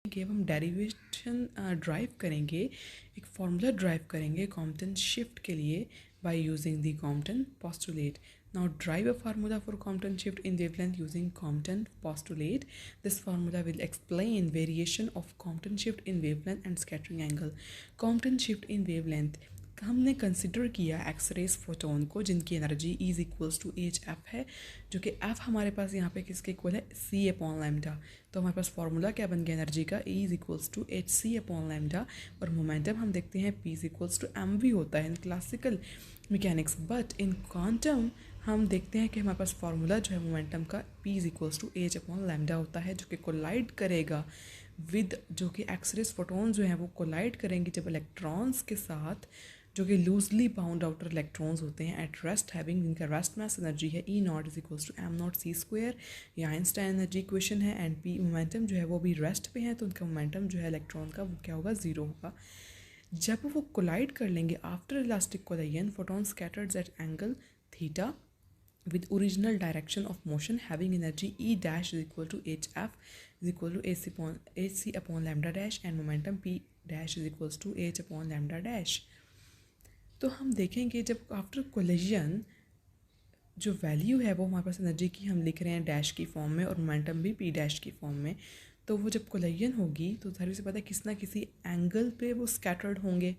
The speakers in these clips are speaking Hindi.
कि अब हम डेरिवेशन ड्राइव करेंगे, एक फार्मूला ड्राइव करेंगे कॉम्पटन शिफ्ट के लिए by using the Compton postulate. Now drive a formula for Compton shift in wavelength using Compton postulate. This formula will explain variation of Compton shift in wavelength and scattering angle. Compton shift in wavelength हमने कंसिडर किया एक्सरेज फोटोन को जिनकी energy is equals to H F है, जो कि एफ हमारे पास यहाँ पे किसके इक्वल है, सी अपॉन लैम्डा. तो हमारे पास फार्मूला क्या बन गया एनर्जी का, E is equals to H C upon lambda. और मोमेंटम हम देखते हैं P is equals to M V होता है in classical mechanics. But in quantum हम देखते हैं कि हमारे पास फार्मूला जो है मोमेंटम का P is equals to H upon lambda होता है, जो कि कोलाइड करेगा विद, जो कि एक्सरेज फोटोन जो हैं वो कोलाइड करेंगे जब इलेक्ट्रॉन्स के साथ, जो कि लूजली बाउंड आउटर इलेक्ट्रॉन्स होते हैं एट रेस्ट हैविंग, जिनका रेस्ट मास एनर्जी है E naught is equals to M naught C square. ये आइंस्टाइन एनर्जी इक्वेशन है. एंड पी मोमेंटम जो है वो भी रेस्ट पे है, तो उनका मोमेंटम जो है इलेक्ट्रॉन का वो क्या होगा, ज़ीरो होगा. जब वो कोलाइड कर लेंगे after elastic collision, photon scattered at angle theta with original direction of motion having energy E dash is equal to HF is equal to AC upon lambda dash and momentum P dash is equals to H upon lambda dash. तो हम देखेंगे जब आफ्टर कोलिजन जो वैल्यू है वो हमारे पास एनर्जी की हम लिख रहे हैं डैश की फॉर्म में और मोमेंटम भी पी डैश की फॉर्म में. तो वो जब कोलिजन होगी तो सारी से पता है किसी ना किसी एंगल पे वो स्कैटर्ड होंगे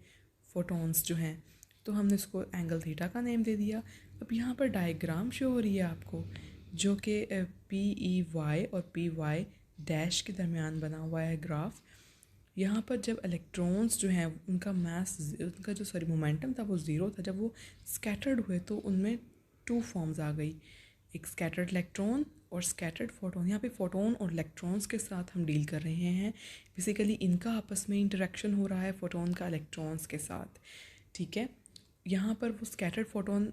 फोटोन्स जो हैं, तो हमने उसको एंगल थीटा का नेम दे दिया. अब यहाँ पर डायग्राम शो हो रही है आपको, जो कि पी ई वाई और पी वाई डैश के दरमियान बना हुआ है ग्राफ. यहाँ पर जब इलेक्ट्रॉन्स जो हैं उनका मास, उनका जो मोमेंटम था वो ज़ीरो था. जब वो स्कैटर्ड हुए तो उनमें टू फॉर्म्स आ गई, एक स्कैटर्ड इलेक्ट्रॉन और स्कैटर्ड फोटोन. यहाँ पे फोटोन और इलेक्ट्रॉन्स के साथ हम डील कर रहे हैं. बेसिकली इनका आपस में इंटरेक्शन हो रहा है फोटोन का इलेक्ट्रॉन्स के साथ. ठीक है, यहाँ पर वो स्कैटर्ड फोटोन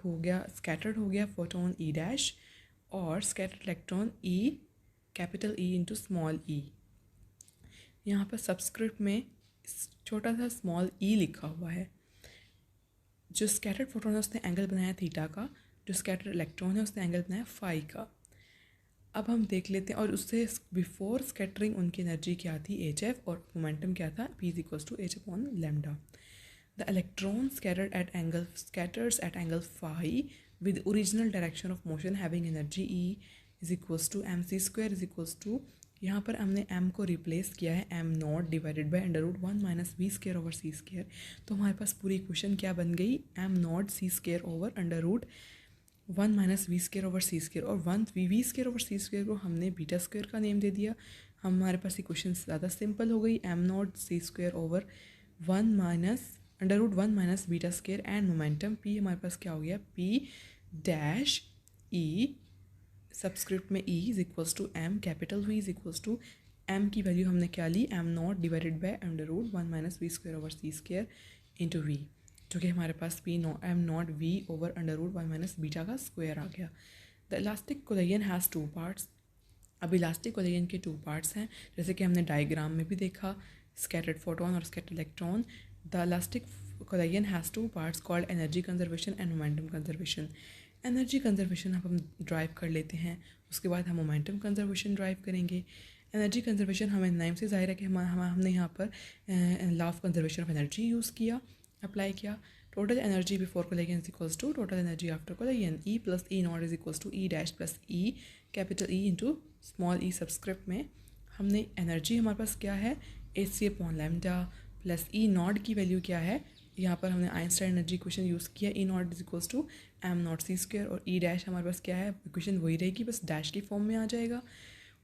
हो गया, स्कैटर्ड हो गया फोटोन ई डैश और scattered electron E capital E into small e. यहाँ पर सबस्क्रिप्ट में छोटा सा स्मॉल ई लिखा हुआ है. जो स्कैटर्ड फोटोन है उसने एंगल बनाया थीटा का, जो स्कैटर्ड इलेक्ट्रॉन है उसने एंगल बनाया फाई का. अब हम देख लेते हैं, और उससे बिफोर स्कैटरिंग उनकी एनर्जी क्या थी, एच एफ, और मोमेंटम क्या था, P is equals to H upon lambda. The electron scatters at angle phi with original direction of motion having energy E is equals to mc square is equals to, यहाँ पर हमने m को रिप्लेस किया है m naught divided by under root 1 minus V square over C square. तो हमारे पास पूरी इक्वेशन क्या बन गई, m naught C square over under root 1 minus V square over C square, और 1 V square over C square को हमने बीटा स्क्वेयर का नेम दे दिया. हमारे पास इक्वेशन ज़्यादा सिंपल हो गई, m naught C square over 1 minus under root 1 minus beta square and momentum P हमारे पास क्या हो गया, पी डैश ई सबस्क्रिप्ट में E is equals to M capital V is equals to M की वैल्यू हमने क्या ली, M naught divided by under root 1 minus V square over C square into V, जो कि हमारे पास P M naught V over under root 1 minus beta का स्क्वायर आ गया. The elastic collision has two parts. अब इलास्टिक कोलिजन के टू पार्ट्स हैं, जैसे कि हमने डायग्राम में भी देखा, स्कैटर्ड फोटोन और scattered electron. The elastic collision has two parts called energy conservation and momentum conservation. Energy conservation हम ड्राइव कर लेते हैं, उसके बाद हम मोमेंटम कंजर्वेशन ड्राइव करेंगे. एनर्जी कंजर्वेशन हमें नाम से ज़ाहिर है कि हमने यहाँ पर law of conservation of energy use किया, अप्लाई किया. Total energy before collision is equals to total energy after collision, E plus E naught is equals to E dash plus E capital E into small E. Subscript में हमने एनर्जी हमारे पास क्या है, H C upon lambda plus E naught की वैल्यू क्या है, यहाँ पर हमने आइंस्टाइन एनर्जी इक्वेशन यूज़ किया, E naught is equals to M naught C square, और ई डैश हमारे पास क्या है, इक्वेशन वही रहेगी बस डैश की फॉर्म में आ जाएगा.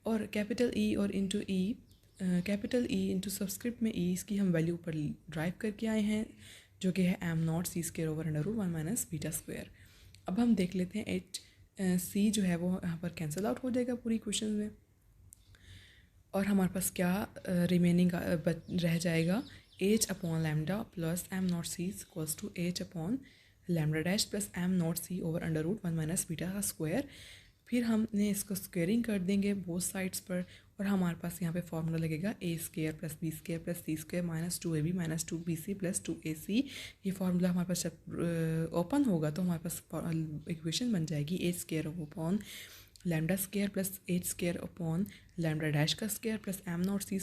और कैपिटल ई और इंटू ई, कैपिटल ई इंटू सबस्क्रिप्ट में ई, इसकी हम वैल्यू ऊपर ड्राइव करके आए हैं, जो कि है एम नॉट सी square over under root 1 minus beta square. अब हम देख लेते हैं एच सी जो है वो यहाँ पर कैंसिल आउट हो जाएगा पूरी इक्वेशन में, और हमारे पास क्या रिमेनिंग रह जाएगा, H upon lambda plus M naught C equals to H upon lambda dash plus M naught C over under root 1 minus beta का स्क्वायर. फिर हमने इसको स्क्वेयरिंग कर देंगे बोथ साइड्स पर, और हमारे पास यहाँ पे फॉर्मूला लगेगा A square plus B square plus C square minus 2ab minus 2bc plus 2ac. ये फार्मूला हमारे पास जब ओपन होगा तो हमारे पास इक्वेशन बन जाएगी A square upon lambda square plus H square upon lambda dash का square plus M naught C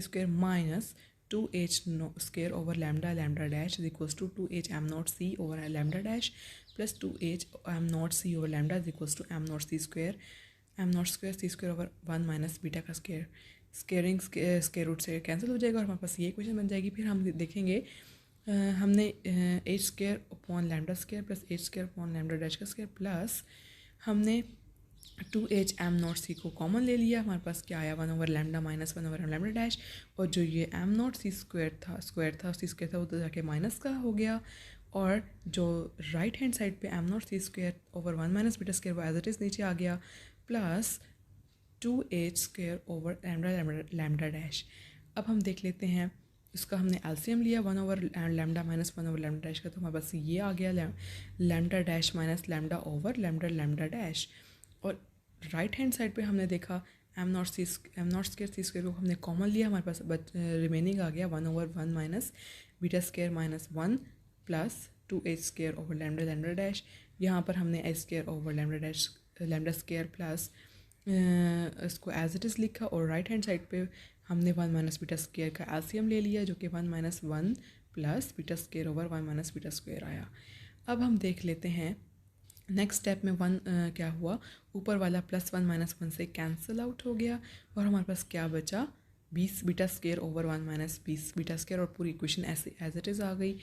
square minus 2h square over lambda dash is equals to 2h M naught C over lambda dash plus 2h M naught C over lambda is equals to M naught square C square over 1 minus beta का स्क्वायर। स्क्वायर रूट से कैंसिल हो जाएगा और हमारे पास ये इक्वेशन बन जाएगी। फिर हम देखेंगे हमने H square upon lambda square plus H square upon lambda dash का स्क्वायर प्लस हमने 2h एम नॉट सी को कॉमन ले लिया। हमारे पास क्या आया 1 over lambda minus 1 over lambda dash, और जो ये एम नॉट सी स्क्वायर था सी स्क्वायर था वो तो जाके माइनस का हो गया, और जो राइट हैंड साइड पे एम नॉट सी square over 1 minus beta square वो एज इट इज़ नीचे आ गया plus 2h square over lambda dash. अब हम देख लेते हैं, इसका हमने एलसीएम लिया 1 over lambda minus 1 over lambda dash का, तो हमारे पास ये आ गया lambda dash minus lambda over lambda dash. और राइट हैंड साइड पे हमने देखा M naught square C square को हमने कॉमन लिया, हमारे पास रिमेनिंग आ गया 1 over 1 minus beta square minus 1 plus 2h square over lambda dash. यहाँ पर हमने H square over lambda square plus इसको एज इट इज़ लिखा, और राइट हैंड साइड पे हमने 1 माइनस बीटा स्क्वायर का एलसीएम ले लिया जो कि 1 minus 1 plus beta square over 1 minus beta square आया। अब हम देख लेते हैं नेक्स्ट स्टेप में 1 क्या हुआ, ऊपर वाला प्लस 1 माइनस 1 से कैंसिल आउट हो गया और हमारे पास क्या बचा 20 beta square over 1 minus 20 beta square, और पूरी इक्वेशन ऐसे एज इट इज़ आ गई।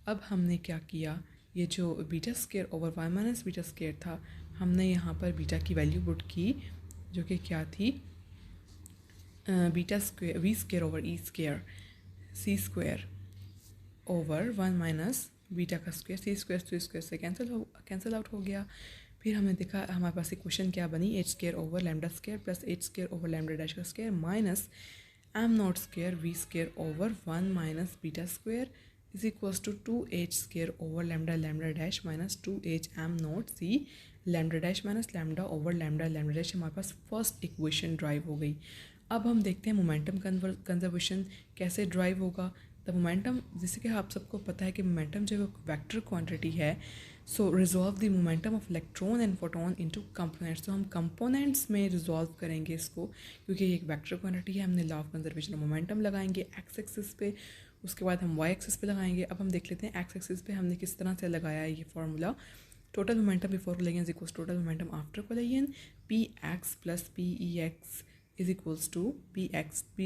अब हमने क्या किया, ये जो beta square over 1 minus beta square था हमने यहाँ पर बीटा की वैल्यू पुट की जो कि क्या थी beta square V square over E square C square over 1 minus beta का स्क्वायर सी स्क्वायर से कैंसिल आउट हो गया। फिर हमने देखा हमारे पास इक्वेशन क्या बनी H square over lambda square plus H square over lambda dash का square minus M naught square V square over 1 minus beta square is equals to 2h square over lambda dash minus 2h M naught C lambda dash minus lambda over lambda dash. हमारे पास फर्स्ट इक्वेशन ड्राइव हो गई। अब हम देखते हैं मोमेंटम कंजर्वेशन कैसे ड्राइव होगा। द मोमेंटम, जैसे कि आप सबको पता है कि मोमेंटम जो वेक्टर क्वांटिटी है, so resolve the momentum of electron and photon into components. तो हम कंपोनेंट्स में रिजॉल्व करेंगे इसको क्योंकि ये एक वेक्टर क्वांटिटी है। हमने law of conservation of momentum लगाएंगे एक्स एक्सिस पे, उसके बाद हम वाई एक्सिस पे लगाएंगे। अब हम देख लेते हैं एक्स एक्सिस पे हमने किस तरह से लगाया है ये formula. Total momentum before collision is equals total momentum after collision, P x plus P E x is equals to p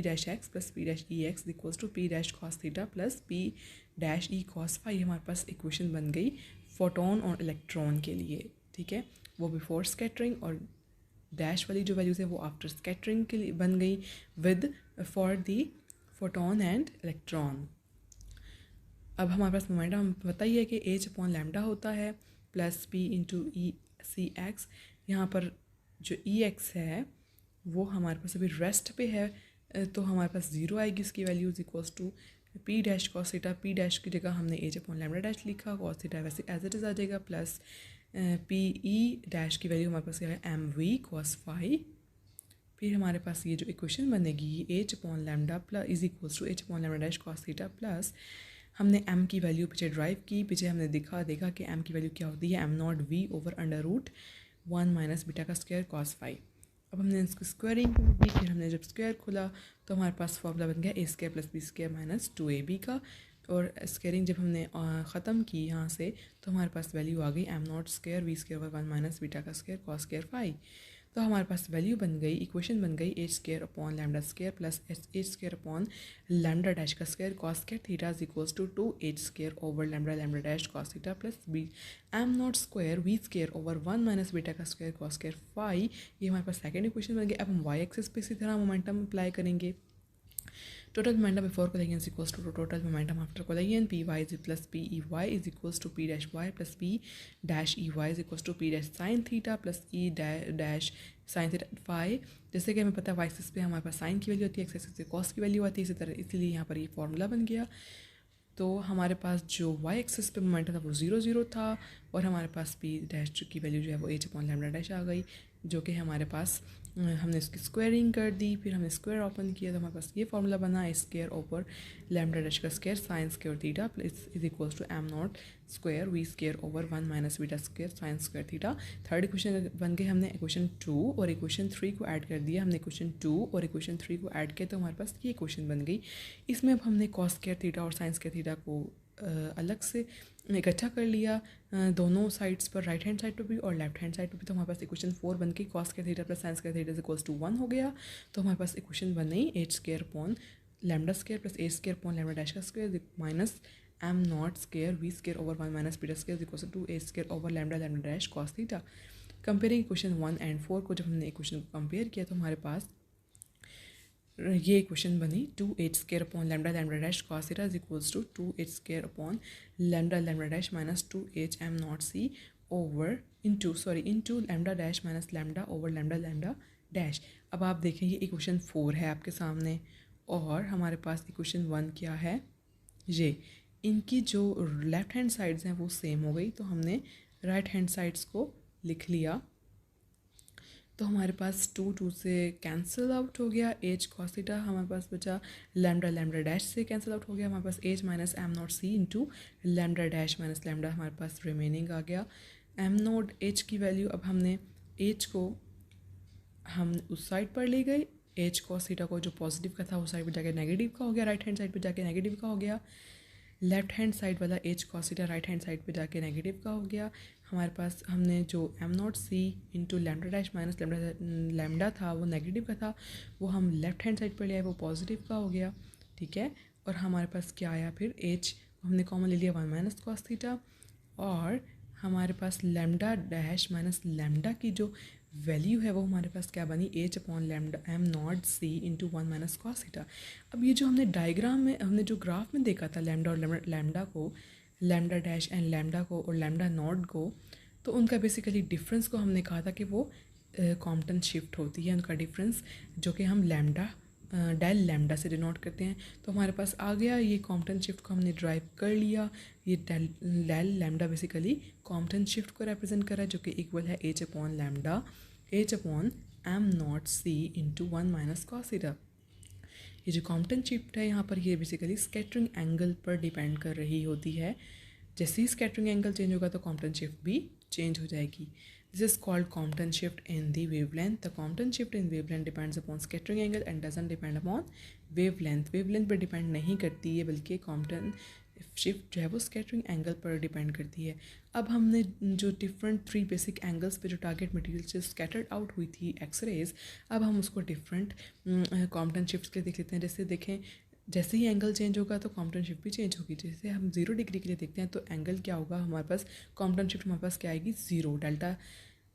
dash x plus p dash e x is equals to p dash cos theta plus p dash e cos phi। हमारे पास इक्वेशन बन गई फोटोन और इलेक्ट्रॉन के लिए, ठीक है। वो बिफोर स्कैटरिंग और डैश वाली जो वैल्यूज़ है वो आफ्टर स्कैटरिंग के लिए बन गई with for the photon and electron. अब हमारे पास मोमेंटम पता ही है कि एच अपॉन लैम्डा होता है प्लस पी इंटू ई सी एक्स। यहाँ पर जो ई एक्स है वो हमारे पास अभी रेस्ट पे है तो हमारे पास 0 आएगी, इसकी value is equals to P dash cos theta. P dash की जगह हमने एच अपॉन लैम्डा डैश लिखा, कॉस थीटा वैसे एज इट इज़ आ जाएगा प्लस पी ई डैश की वैल्यू हमारे पास क्या है एम वी कॉस फाई। फिर हमारे पास ये जो इक्वेशन बनेगी H upon lambda plus is equals to H upon lambda dash cos theta plus हमने एम की वैल्यू पीछे ड्राइव की, पीछे हमने देखा कि एम की वैल्यू क्या होती है M naught V over under root 1 minus beta का स्क्वायर कॉस फाई। अब हमने इसको स्क्वायरिंग कर दी, फिर हमने जब स्क्वायर खोला तो हमारे पास फॉर्मूला बन गया A square plus B square minus 2ab का। और स्क्वायरिंग जब हमने ख़त्म की यहाँ से तो हमारे पास वैल्यू आ गई M naught square V square over 1 minus beta का स्क्वायर कॉस स्क्वायर फाई। तो हमारे पास वैल्यू बन गई, इक्वेशन बन गई H square upon lambda square plus H square upon lambda dash का square cos square theta is equals to 2h square over lambda dash cos theta plus B M naught square V square over 1 minus beta का स्क्वायर कॉस स्क्वायर फाई। ये हमारे पास सेकंड इक्वेशन बन गई। अब हम वाई एक्सिस पे इसी तरह मोमेंटम अप्लाई करेंगे। Total momentum before collision is equals to total momentum after collision, P Y is plus P E Y is equals to P dash Y plus P dash E Y is equals to P dash sine theta plus E dash sine theta phi. जैसे कि हमें पता है वाई एक्सिस पे हमारे पास साइन की वैल्यू होती है, एक्स एक्सिस पे कॉस की वैल्यू आती है, इसी तरह इसलिए यहाँ पर ये फार्मूला बन गया। तो हमारे पास जो वाई एक्सिस पे मोमेंटम था वो 0 था और हमारे पास पी डैश की वैल्यू जो है वो एच अपॉन लैम्डा डैश आ गई जो कि हमारे पास हमने इसकी स्क्वायरिंग कर दी, फिर हमने स्क्वायर ओपन किया तो हमारे पास ये फार्मूला बना, स्क्वायर ओवर लैम्डा डैश का square sine square theta plus is equals to M naught square V square over 1 minus beta square sine square theta. Third equation बन गए, हमने इक्वेशन 2 और इक्वेशन 3 को ऐड कर दिया। हमने इक्वेशन 2 और इक्वेशन 3 को ऐड किया तो हमारे पास ये इक्वेशन बन गई। इसमें अब हमने कॉस स्क्वायर थीटा और साइन स्क्वायर थीटा को अलग से इकट्ठा कर लिया दोनों साइड्स पर, राइट हैंड साइड पर भी और लेफ्ट हैंड साइड पर भी। तो हमारे पास इक्वेशन 4 बन के cos square theta plus sine square theta is equals to 1 हो गया। तो हमारे पास इक्वेशन बन गई H square upon lambda square plus H square upon lambda dash का square minus M naught square V square over 1 minus beta square is equals to H square over lambda lambda dash cos theta. Comparing equation 1 and 4 को जब हमने इक्वेशन को कंपेयर किया तो हमारे पास ये इक्वेशन बनी 2h square upon lambda lambda dash cos theta is equals to 2h square upon lambda lambda dash minus 2h M naught C over into lambda dash minus lambda over lambda lambda dash. अब आप देखें ये इक्वेशन 4 है आपके सामने और हमारे पास इक्वेशन 1 क्या है, ये इनकी जो लेफ्ट हैंड साइड्स हैं वो सेम हो गई तो हमने राइट हैंड साइड्स को लिख लिया। तो हमारे पास 2 से कैंसिल आउट हो गया, एज कॉस थीटा हमारे पास बचा, लैम्डा लैम्डा डैश से कैंसिल आउट हो गया, हमारे पास H minus M naught C into lambda dash minus lambda हमारे पास रिमेनिंग आ गया। एम नॉट एज की वैल्यू अब हमने एज को हम उस साइड पर ले गए, एज कॉस थीटा को जो पॉजिटिव का था उस साइड पर जाके नेगेटिव का हो गया, राइट हैंड साइड पर जाके नेगेटिव का हो गया। लेफ्ट हैंड साइड वाला H cos theta right hand side पे जाके नेगेटिव का हो गया। हमारे पास हमने जो M naught C into lambda dash minus lambda था वो नेगेटिव का था, वो हम लेफ्ट हैंड साइड पर ले आए, वो पॉजिटिव का हो गया। ठीक है, और हमारे पास क्या आया फिर एच हमने कॉमन ले लिया 1 माइनस कॉस थीटा और हमारे पास लैम्डा डैश माइनस लैम्डा की जो वैल्यू है वो हमारे पास क्या बनी, H upon lambda M naught C into 1 minus cos theta. अब ये जो हमने डायग्राम में हमने जो ग्राफ में देखा था लैम्डा और लैम्डा को, लैम्डा डैश एंड लैम्डा को और लैम्डा नॉट को, तो उनका बेसिकली डिफरेंस को हमने कहा था कि वो कॉम्पटन शिफ्ट होती है, उनका डिफरेंस जो कि हम लैम्डा डेल लैम्डा से डिनोट करते हैं। तो हमारे पास आ गया ये कॉम्पटन शिफ्ट को हमने ड्राइव कर लिया। ये del lambda basically Compton shift को रिप्रेजेंट कर रहा है जो कि इक्वल है H upon lambda H upon M naught C into 1 minus cos theta. ये जो कॉम्पटन शिफ्ट है यहाँ पर ये बेसिकली स्कैटरिंग एंगल पर डिपेंड कर रही होती है। जैसे ही स्कैटरिंग एंगल चेंज होगा तो कॉम्पटन शिफ्ट भी चेंज हो जाएगी। This is called Compton shift in the wavelength. The Compton shift in wavelength depends upon scattering angle and doesn't depend upon wavelength. Wavelength पर डिपेंड नहीं करती है बल्कि कॉम्पटन शिफ्ट जो है वो स्कैटरिंग एंगल पर डिपेंड करती है। अब हमने जो डिफरेंट 3 बेसिक एंगल्स पे जो टारगेट मटेरियल से स्कैटर्ड आउट हुई थी एक्सरेज, अब हम उसको डिफरेंट कॉम्पटन शिफ्ट के देख लेते हैं। जैसे देखें जैसे ही एंगल चेंज होगा तो कॉम्पटन शिफ्ट भी चेंज होगी। जैसे हम 0 डिग्री के लिए देखते हैं तो एंगल क्या होगा हमारे पास, कॉम्पटन शिफ्ट हमारे पास क्या आएगी 0, डेल्टा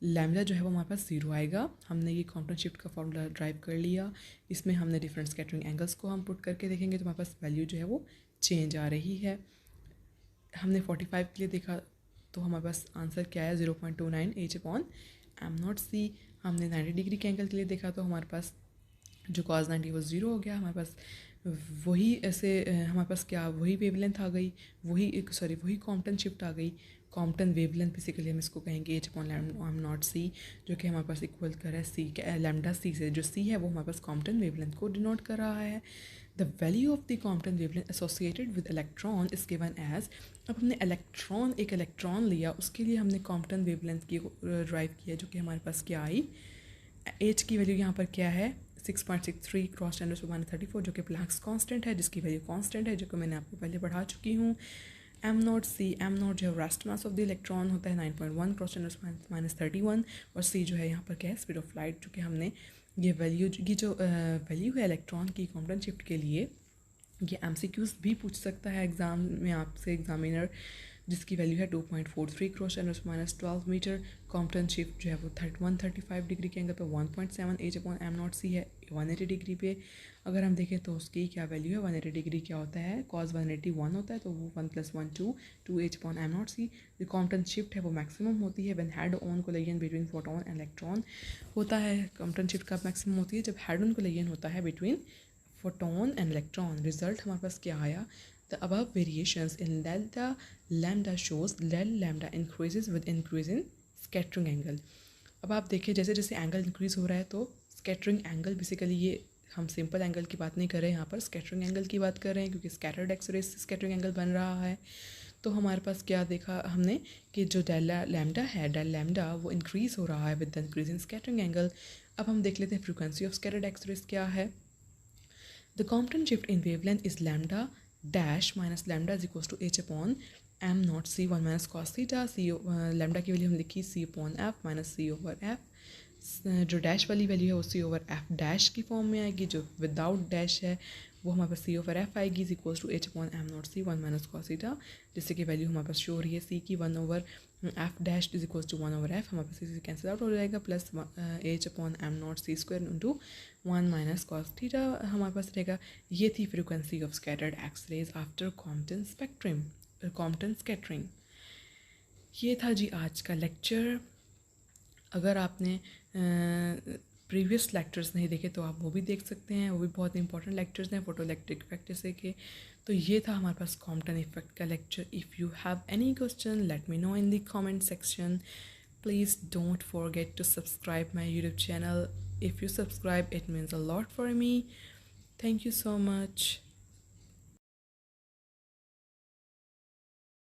लैम्डा जो है वो हमारे पास 0 आएगा। हमने ये कॉम्पटन शिफ्ट का फॉर्मूला ड्राइव कर लिया। इसमें हमने डिफरेंट स्कैटरिंग एंगल्स को हम पुट करके देखेंगे तो हमारे पास वैल्यू जो है वो चेंज आ रही है। हमने 45 के लिए देखा तो हमारे पास आंसर क्या है 0.29 एच अपॉन एम नॉट सी। हमने 90 डिग्री के एंगल के लिए देखा तो हमारे पास जो कॉज 90 वो 0 हो गया। हमारे पास वही ऐसे हमारे पास क्या वही वेवलेंथ आ गई, वही कॉम्पटन शिफ्ट आ गई। कॉम्पटन वेवलेंथ बेसिकली हम इसको कहेंगे एच अपॉन एम नॉट सी, जो कि हमारे पास इक्वल कर रहा है सी लैम्डा सी से। जो सी है वो हमारे पास कॉम्पटन वेवलेंथ को डिनोट कर रहा है। The value of the Compton wavelength associated with electron is given as. अब हमने एक इलेक्ट्रॉन लिया, उसके लिए हमने कॉम्पटन वेवलेंथ की ड्राइव किया जो कि हमारे पास क्या आई, एच की वैल्यू यहाँ पर क्या है 6.63 क्रॉस 10⁻34 जो कि प्लैंक्स कांस्टेंट है, जिसकी वैल्यू कांस्टेंट है जो कि मैंने आपको पहले पढ़ा चुकी हूँ। एम नॉट जो है rest mass of the electron होता है 9.1 क्रॉस 10⁻31 और सी जो है यहाँ पर क्या है स्पीड ऑफ लाइट, जो कि हमने ये वैल्यू की जो वैल्यू है इलेक्ट्रॉन की कॉम्पटन शिफ्ट के लिए, ये MCQs भी पूछ सकता है एग्ज़ाम में आपसे एग्जामिनर, जिसकी वैल्यू है 2.43 क्रॉस 10⁻12 मीटर। कॉम्पटन शिफ्ट जो है वो 135 डिग्री के एंगल पर 1.7 एच अपॉन एम नॉट सी है 180 डिग्री पे। अगर हम देखें तो उसकी क्या वैल्यू है 180 डिग्री क्या होता है, कॉस 180 1 होता है तो वो 1 + 1 2 एच अपॉन एम नॉट सी। जो कॉम्पटन शिफ्ट है वो मैक्सिमम होती है when head on collision between photon and electron होता है। कॉम्पटन शिफ्ट कब मैक्सिमम होती है, जब हेड ऑन कोलिजन होता है between photon and electron. Result हमारे पास क्या आया, the above variations in delta lambda shows del lambda increases with increase in scattering angle। अब आप देखिए जैसे जैसे एंगल इंक्रीज़ हो रहा है तो स्कैटरिंग एंगल बेसिकली ये हम सिंपल एंगल की बात नहीं कर रहे हैं, यहाँ पर स्कैटरिंग एंगल की बात कर रहे हैं क्योंकि स्कैटर्ड एक्सरे से स्कैटरिंग एंगल बन रहा है। तो हमारे पास क्या देखा हमने कि जो डेल लैम्डा है, डेल लैम्डा वो इंक्रीज़ हो रहा है with the increase in scattering angle. अब हम देख लेते हैं फ्रीक्वेंसी ऑफ स्कैटर्ड एक्सरेज क्या है। The Compton shift in wavelength is lambda dash minus lambda is equals to H upon M naught C one minus cos theta. C lambda की वैल्यू हम लिखी C upon F minus C over F. जो डैश वाली वैल्यू है वो सी ओवर एफ डैश की फॉर्म में आएगी, जो विदाउट डैश है वो हमारे पास सी ओवर एफ आएगी is equals to H upon M naught C one minus cos theta, जिससे कि वैल्यू हमारे पास शो हो रही है सी की 1 over F dash is equals to 1 over F, हमारे पास सी कैंसिल आउट हो जाएगा, plus H upon M naught सी square into 1 minus cos theta हमारे पास रहेगा। ये थी frequency of scattered X rays after Compton spectrum, Compton scattering. ये था जी आज का लेक्चर। अगर आपने प्रीवियस लेक्चर्स नहीं देखे तो आप वो भी देख सकते हैं, वो भी बहुत इंपॉर्टेंट लेक्चर्स हैं फोटो इलेक्ट्रिक इफेक्ट जैसे के। तो ये था हमारे पास कॉम्पटन इफेक्ट का lecture. If you have any question let me know in the comment section. Please don't forget to subscribe my YouTube channel. If you subscribe, it means a lot for me. Thank you so much.